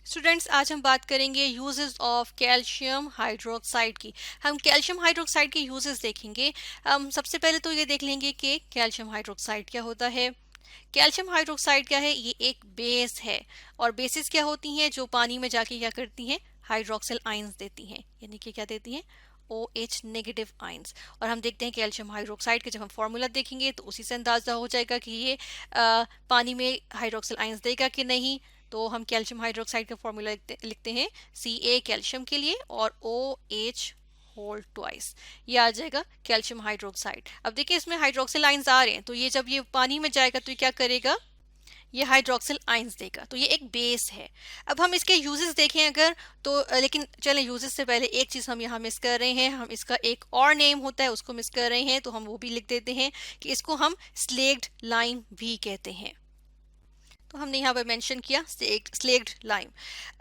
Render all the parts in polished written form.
Students, आज हम बात करेंगे यूजेस ऑफ कैल्शियम हाइड्रोक्साइड की। हम कैल्शियम हाइड्रोक्साइड के यूजेस देखेंगे। हम सबसे पहले तो ये देख लेंगे कि कैल्शियम हाइड्रोक्साइड क्या होता है। कैल्शियम हाइड्रोक्साइड क्या है? ये एक बेस है। और बेसिस क्या होती हैं जो पानी में जाके क्या करती हैं? हाइड्रोक्सिल आयंस देती हैं, यानी कि क्या देती हैं? OH negative ions. और हम देखते हैं कैल्शियम हाइड्रोक्साइड के जब हम फॉर्मूला देखेंगे तो उसी से अंदाजा हो जाएगा कि ये पानी में हाइड्रोक्सिल आयंस देगा कि नहीं। तो हम कैल्शियम हाइड्रोक्साइड का फॉर्मूला लिखते हैं Ca कैल्शियम के लिए और OH होल ट्वाइस, ये आ जाएगा कैल्शियम हाइड्रोक्साइड। अब देखिए इसमें हाइड्रोक्सिल आयंस आ रहे हैं, तो ये जब ये पानी में जाएगा तो ये क्या करेगा? ये हाइड्रोक्सिल आयंस देगा। तो ये एक बेस है। अब हम इसके यूजेस देखें अगर, तो लेकिन चलें, यूजेस से पहले एक चीज हम यहाँ मिस कर रहे हैं। हम इसका एक और नेम होता है उसको मिस कर रहे हैं, तो हम वो भी लिख देते हैं कि इसको हम स्लेग्ड लाइम भी कहते हैं। तो हमने यहाँ पर मेंशन किया स्लेग्ड लाइम।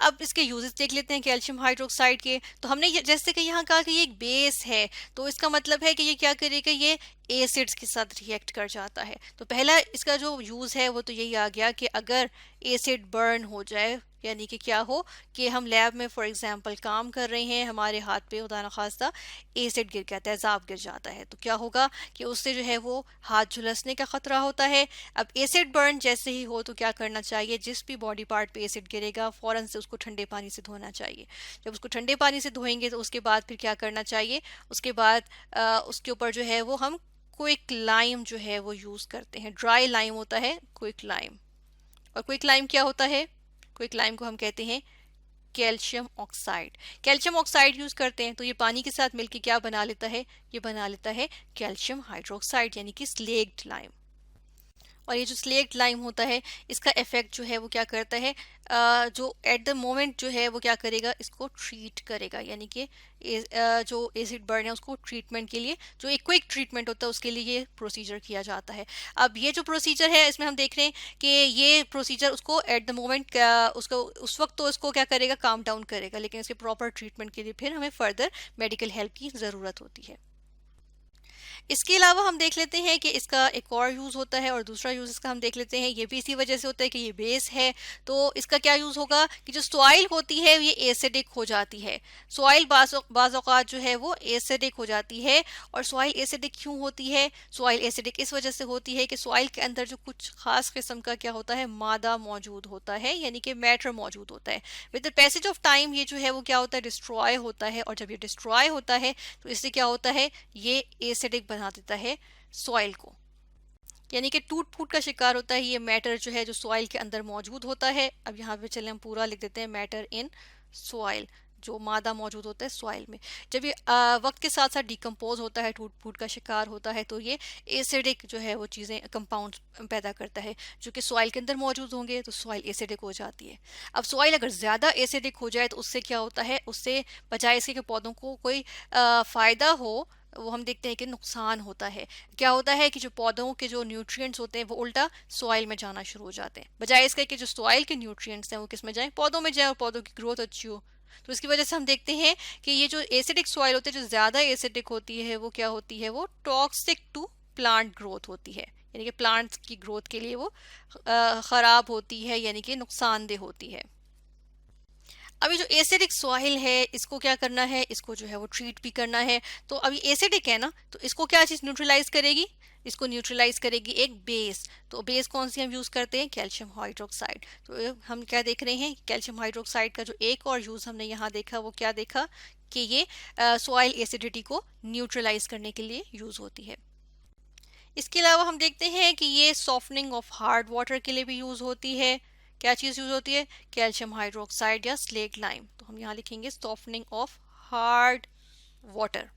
अब इसके यूजेस देख लेते हैं कैल्शियम हाइड्रोक्साइड के। तो हमने जैसे कि यहाँ कहा कि ये एक बेस है, तो इसका मतलब है कि ये क्या करेगा? ये एसिड्स के साथ रिएक्ट कर जाता है। तो पहला इसका जो यूज है वो तो यही आ गया कि अगर एसिड बर्न हो जाए, यानी कि क्या हो कि हम लैब में फॉर एग्जांपल काम कर रहे हैं, हमारे हाथ पे खुदा न खास्ता एसिड गिर गया, तेजाब गिर जाता है, तो क्या होगा कि उससे जो है वो हाथ झुलसने का खतरा होता है। अब एसिड बर्न जैसे ही हो तो क्या करना चाहिए? जिस भी बॉडी पार्ट पे एसिड गिरेगा फौरन से उसको ठंडे पानी से धोना चाहिए। जब उसको ठंडे पानी से धोएंगे तो उसके बाद फिर क्या करना चाहिए? उसके बाद उसके ऊपर जो है वो हम क्विक लाइम जो है वो यूज करते हैं। ड्राई लाइम होता है क्विक लाइम। और क्विक लाइम क्या होता है? क्विक लाइम को हम कहते हैं calcium oxide. Calcium oxide use करते हैं तो ये पानी के साथ मिलकर क्या बना लेता है? ये बना लेता है कैल्शियम हाइड्रोक्साइड, यानी कि स्लेक्ड लाइम। और ये जो स्लेक्ट लाइम होता है इसका इफेक्ट जो है वो क्या करता है? जो एट द मोमेंट जो है वो क्या करेगा? इसको ट्रीट करेगा, यानी कि जो एसिड बर्न है उसको ट्रीटमेंट के लिए, जो एक क्विक ट्रीटमेंट होता है उसके लिए ये प्रोसीजर किया जाता है। अब ये जो प्रोसीजर है इसमें हम देख रहे हैं कि ये प्रोसीजर उसको एट द मोमेंट उसको उस वक्त तो इसको क्या करेगा? काम डाउन करेगा, लेकिन इसके प्रॉपर ट्रीटमेंट के लिए फिर हमें फर्दर मेडिकल हेल्प की ज़रूरत होती है। इसके अलावा हम देख लेते हैं कि इसका एक और यूज़ होता है, और दूसरा यूज़ इसका हम देख लेते हैं। ये भी इसी वजह से होता है कि ये बेस है। तो इसका क्या यूज़ होगा कि जो सॉइल होती है ये एसिडिक हो जाती है। सॉइल बाज़ औक़ात जो है वो एसिडिक हो जाती है। और सॉइल एसिडिक क्यों होती है? सॉइल एसिडिक इस वजह से होती है कि सॉइल के अंदर जो कुछ खास किस्म का क्या होता है? मादा मौजूद होता है, यानी कि मैटर मौजूद होता है। With the passage of time ये जो है वो क्या होता है? डिस्ट्रॉय होता है। और जब ये डिस्ट्रॉय होता है तो इससे क्या होता है? ये एसिडिक बना देता है सॉइल को, यानी कि टूट फूट का शिकार होता है ये मैटर जो है जो सॉइल के अंदर मौजूद होता है। अब यहाँ पे चले हम पूरा लिख देते हैं मैटर इन सॉइल, जो मादा मौजूद होता है सॉइल में। जब ये वक्त के साथ साथ डिकम्पोज होता है, टूट फूट का शिकार होता है, तो ये एसिडिक जो है वो चीज़ें कंपाउंड पैदा करता है जो कि सॉइल के अंदर मौजूद होंगे, तो सॉइल एसिडिक हो जाती है। अब सॉइल अगर ज़्यादा एसिडिक हो जाए तो उससे क्या होता है? उससे बजाय इसके कि पौधों को कोई फ़ायदा हो, वो हम देखते हैं कि नुकसान होता है। क्या होता है कि जो पौधों के जो न्यूट्रिएंट्स होते हैं वो उल्टा सॉइल में जाना शुरू हो जाते हैं, बजाय इसके कि जो सॉइल के न्यूट्रिएंट्स हैं वो किस में जाएं? पौधों में जाएं और पौधों की ग्रोथ अच्छी हो। तो इसकी वजह से हम देखते हैं कि ये जो एसिडिक सॉइल होती है, जो ज़्यादा एसिडिक होती है, वो क्या होती है? वो टॉक्सिक टू प्लांट ग्रोथ होती है, यानी कि प्लांट्स की ग्रोथ के लिए वो ख़राब होती है, यानी कि नुकसानदेह होती है। अभी जो एसिडिक सॉइल है इसको क्या करना है? इसको जो है वो ट्रीट भी करना है। तो अभी एसिडिक है ना, तो इसको क्या चीज़ न्यूट्रलाइज करेगी? इसको न्यूट्रलाइज करेगी एक बेस। तो बेस कौन सी हम यूज़ करते हैं? Calcium hydroxide. तो हम क्या देख रहे हैं? कैल्शियम हाइड्रोक्साइड का जो एक और यूज़ हमने यहाँ देखा वो क्या देखा कि ये सॉइल एसिडिटी को न्यूट्रलाइज करने के लिए यूज़ होती है। इसके अलावा हम देखते हैं कि ये सॉफ्टनिंग ऑफ हार्ड वाटर के लिए भी यूज़ होती है। क्या चीज़ यूज़ होती है? कैल्शियम हाइड्रोक्साइड या स्लेट लाइम। तो हम यहाँ लिखेंगे सॉफ्टनिंग ऑफ हार्ड वाटर।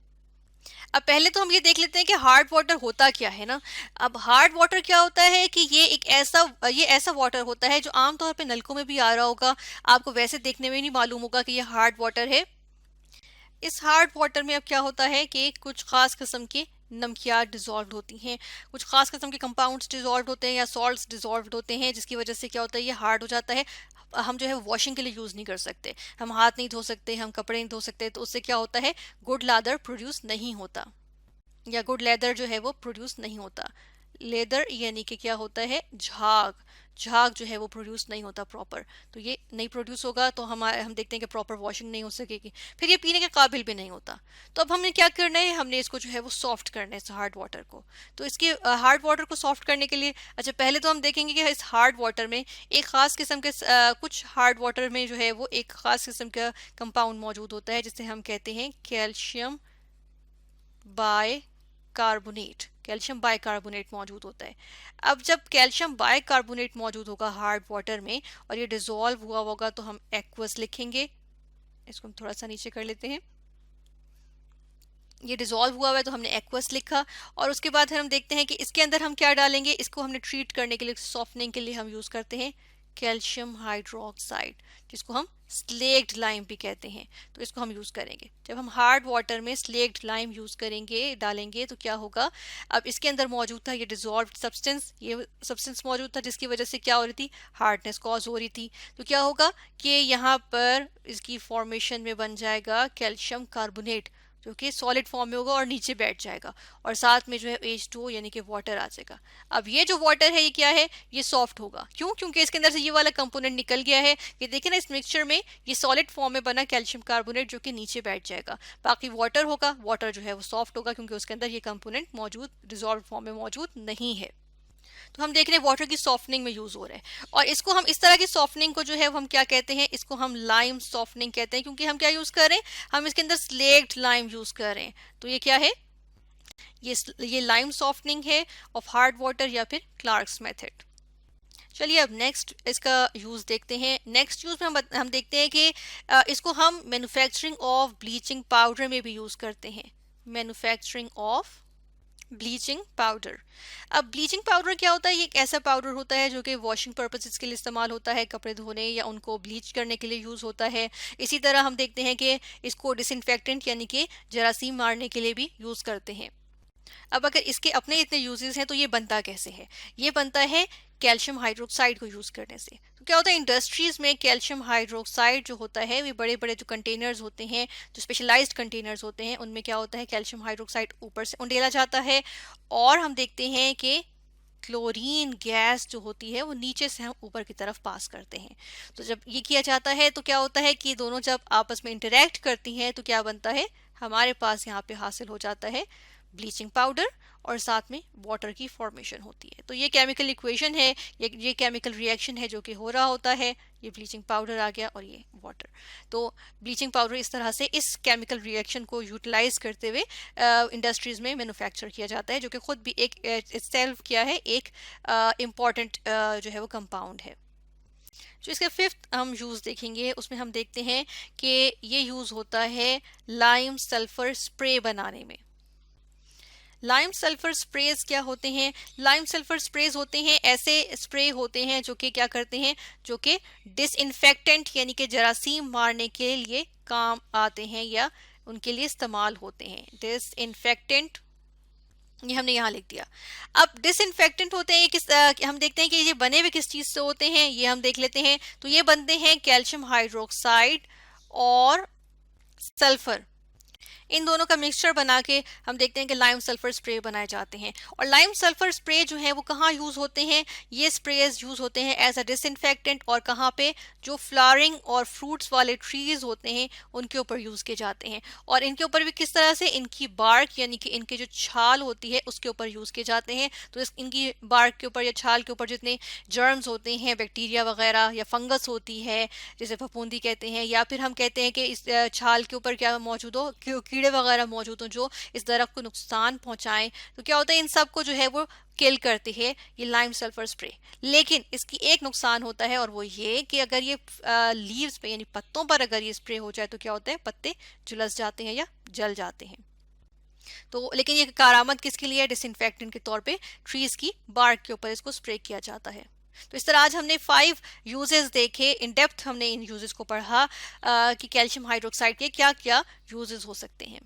अब पहले तो हम ये देख लेते हैं कि हार्ड वाटर होता क्या है ना। अब हार्ड वाटर क्या होता है कि ये ऐसा वाटर होता है जो आमतौर पे नलकों में भी आ रहा होगा, आपको वैसे देखने में नहीं मालूम होगा कि ये हार्ड वाटर है। इस हार्ड वाटर में अब क्या होता है कि कुछ खास किस्म की नमकियात डिजॉल्व होती हैं, कुछ खास किस्म के कंपाउंड्स डिजॉल्व होते हैं या सॉल्ट्स डिजॉल्व होते हैं, जिसकी वजह से क्या होता है? ये हार्ड हो जाता है। हम जो है वॉशिंग के लिए यूज़ नहीं कर सकते, हम हाथ नहीं धो सकते, हम कपड़े नहीं धो सकते, तो उससे क्या होता है? गुड लादर प्रोड्यूस नहीं होता, या गुड लेदर जो है वो प्रोड्यूस नहीं होता। लेदर यानी कि क्या होता है, झाग, झाग जो है वो प्रोड्यूस नहीं होता प्रॉपर, तो ये नहीं प्रोड्यूस होगा तो हम देखते हैं कि प्रॉपर वॉशिंग नहीं हो सकेगी, फिर ये पीने के काबिल भी नहीं होता। तो अब हमने क्या करना है, हमने इसको जो है वो सॉफ्ट करना है इस हार्ड वाटर को। तो इसके हार्ड वाटर को सॉफ्ट करने के लिए, अच्छा पहले तो हम देखेंगे कि इस हार्ड वाटर में एक ख़ास किस्म के कुछ हार्ड वाटर में जो है वो एक ख़ास किस्म का कंपाउंड मौजूद होता है जिसे हम कहते हैं कैल्शियम बाइकार्बोनेट। कैल्शियम बाइकार्बोनेट मौजूद होता है। अब जब कैल्शियम बाइकार्बोनेट मौजूद होगा हार्ड वाटर में और ये डिसॉल्व हुआ होगा तो हम एक्वस लिखेंगे। इसको हम थोड़ा सा नीचे कर लेते हैं। ये डिसॉल्व हुआ हुआ है तो हमने एक्वस लिखा, और उसके बाद फिर हम देखते हैं कि इसके अंदर हम क्या डालेंगे। इसको हमने ट्रीट करने के लिए, सॉफ्टनिंग के लिए हम यूज़ करते हैं कैल्शियम हाइड्रोक्साइड, जिसको हम स्लेक्ड लाइम भी कहते हैं। तो इसको हम यूज़ करेंगे। जब हम हार्ड वाटर में स्लेक्ड लाइम यूज़ करेंगे, डालेंगे, तो क्या होगा, अब इसके अंदर मौजूद था ये डिसॉल्व्ड सब्सटेंस, ये सब्सटेंस मौजूद था जिसकी वजह से क्या हो रही थी, हार्डनेस कॉज हो रही थी। तो क्या होगा कि यहाँ पर इसकी फॉर्मेशन में बन जाएगा कैल्शियम कार्बोनेट, जो कि सॉलिड फॉर्म में होगा और नीचे बैठ जाएगा, और साथ में जो है H2O यानी कि वाटर आ जाएगा। अब ये जो वाटर है ये क्या है, ये सॉफ्ट होगा। क्यों? क्योंकि इसके अंदर से ये वाला कंपोनेंट निकल गया है। ये देखिए ना, इस मिक्सचर में ये सॉलिड फॉर्म में बना कैल्शियम कार्बोनेट जो कि नीचे बैठ जाएगा। बाकी वाटर होगा, वाटर जो है वो सॉफ्ट होगा क्योंकि उसके अंदर ये कंपोनेंट मौजूद, डिजॉल्व फॉर्म में मौजूद नहीं है। तो हम देख रहे हैं वाटर की सॉफ्टनिंग में यूज हो रहा है। और इसको हम, इस तरह की सॉफ्टनिंग को जो है हम क्या कहते हैं, इसको हम लाइम सॉफ्टनिंग कहते हैं, क्योंकि हम क्या यूज कर रहे हैं, हम इसके अंदर स्लेक्ड लाइम यूज कर रहे हैं। तो ये क्या है, ये लाइम सॉफ्टनिंग है ऑफ हार्ड वाटर या फिर क्लार्क्स मेथड। चलिए अब नेक्स्ट इसका यूज देखते हैं। नेक्स्ट यूज में हम देखते हैं कि इसको हम मैन्युफैक्चरिंग ऑफ ब्लीचिंग पाउडर में भी यूज करते हैं। Manufacturing of bleaching powder. अब ब्लीचिंग पाउडर क्या होता है, ये एक ऐसा पाउडर होता है जो कि वॉशिंग पर्पसेस के लिए इस्तेमाल होता है, कपड़े धोने या उनको ब्लीच करने के लिए यूज़ होता है। इसी तरह हम देखते हैं कि इसको डिसइंफेक्टेंट यानी कि जरासीम मारने के लिए भी यूज़ करते हैं। अब अगर इसके अपने इतने यूजेस हैं तो ये बनता कैसे है, ये बनता है कैल्शियम हाइड्रोक्साइड को यूज़ करने से। तो क्या होता है, इंडस्ट्रीज में कैल्शियम हाइड्रोक्साइड जो होता है, वे बड़े बड़े जो कंटेनर्स होते हैं, जो स्पेशलाइज्ड कंटेनर्स होते हैं, उनमें क्या होता है, कैल्शियम हाइड्रोक्साइड ऊपर से उंडेला जाता है, और हम देखते हैं कि क्लोरीन गैस जो होती है वो नीचे से हम ऊपर की तरफ पास करते हैं। तो जब ये किया जाता है तो क्या होता है कि दोनों जब आपस में इंटरेक्ट करती हैं तो क्या बनता है, हमारे पास यहाँ पे हासिल हो जाता है ब्लीचिंग पाउडर, और साथ में वाटर की फॉर्मेशन होती है। तो ये केमिकल इक्वेशन है, ये केमिकल रिएक्शन है जो कि हो रहा होता है। ये ब्लीचिंग पाउडर आ गया और ये वाटर। तो ब्लीचिंग पाउडर इस तरह से इस केमिकल रिएक्शन को यूटिलाइज करते हुए इंडस्ट्रीज में मैन्युफैक्चर किया जाता है, जो कि खुद भी एक सेल्फ क्या है, एक इम्पॉर्टेंट जो है वो कंपाउंड है। जो इसका फिफ्थ हम यूज़ देखेंगे, उसमें हम देखते हैं कि ये यूज़ होता है लाइम सल्फर स्प्रे बनाने में। लाइम सल्फर स्प्रेज क्या होते हैं, लाइम सल्फर स्प्रेज होते हैं ऐसे स्प्रे होते हैं जो कि क्या करते हैं, जो कि डिसइंफेक्टेंट यानी कि जरासीम मारने के लिए काम आते हैं या उनके लिए इस्तेमाल होते हैं। डिसइंफेक्टेंट, ये हमने यहाँ लिख दिया। अब डिसइंफेक्टेंट होते हैं किस हम देखते हैं कि ये बने हुए किस चीज़ से होते हैं, ये हम देख लेते हैं। तो ये बनते हैं कैल्शियम हाइड्रोक्साइड और सल्फर, इन दोनों का मिक्सचर बना के हम देखते हैं कि लाइम सल्फर स्प्रे बनाए जाते हैं। और लाइम सल्फर स्प्रे जो है वो कहाँ यूज़ होते हैं, ये स्प्रेज यूज़ होते हैं एज अ डिसइंफेक्टेंट, और कहाँ पे, जो फ्लावरिंग और फ्रूट्स वाले ट्रीज होते हैं उनके ऊपर यूज़ किए जाते हैं। और इनके ऊपर भी किस तरह से, इनकी बार्क यानी कि इनके जो छाल होती है उसके ऊपर यूज़ किए जाते हैं। तो इनकी बार्क के ऊपर या छाल के ऊपर जितने जर्म्स होते हैं, बैक्टीरिया वगैरह या फंगस होती है जिसे फफूंदी कहते हैं, या फिर हम कहते हैं कि इस छाल के ऊपर क्या मौजूद हो, कीड़े वगैरह मौजूद हो जो इस दरख्त को नुकसान पहुंचाएं, तो क्या होता है, इन सब को जो है वो किल करती है ये लाइम सल्फर स्प्रे। लेकिन इसकी एक नुकसान होता है, और वो ये कि अगर ये लीव्स पे यानी पत्तों पर अगर ये स्प्रे हो जाए तो क्या होता है, पत्ते झुलस जाते हैं या जल जाते हैं। तो लेकिन ये कारामद किसके लिए है, डिसइंफेक्टेंट के तौर पे ट्रीज की बार्क के ऊपर इसको स्प्रे किया जाता है। तो इस तरह आज हमने 5 यूजेस देखे, इन डेप्थ हमने इन यूजेस को पढ़ा कि कैल्शियम हाइड्रोक्साइड के क्या क्या यूजेस हो सकते हैं।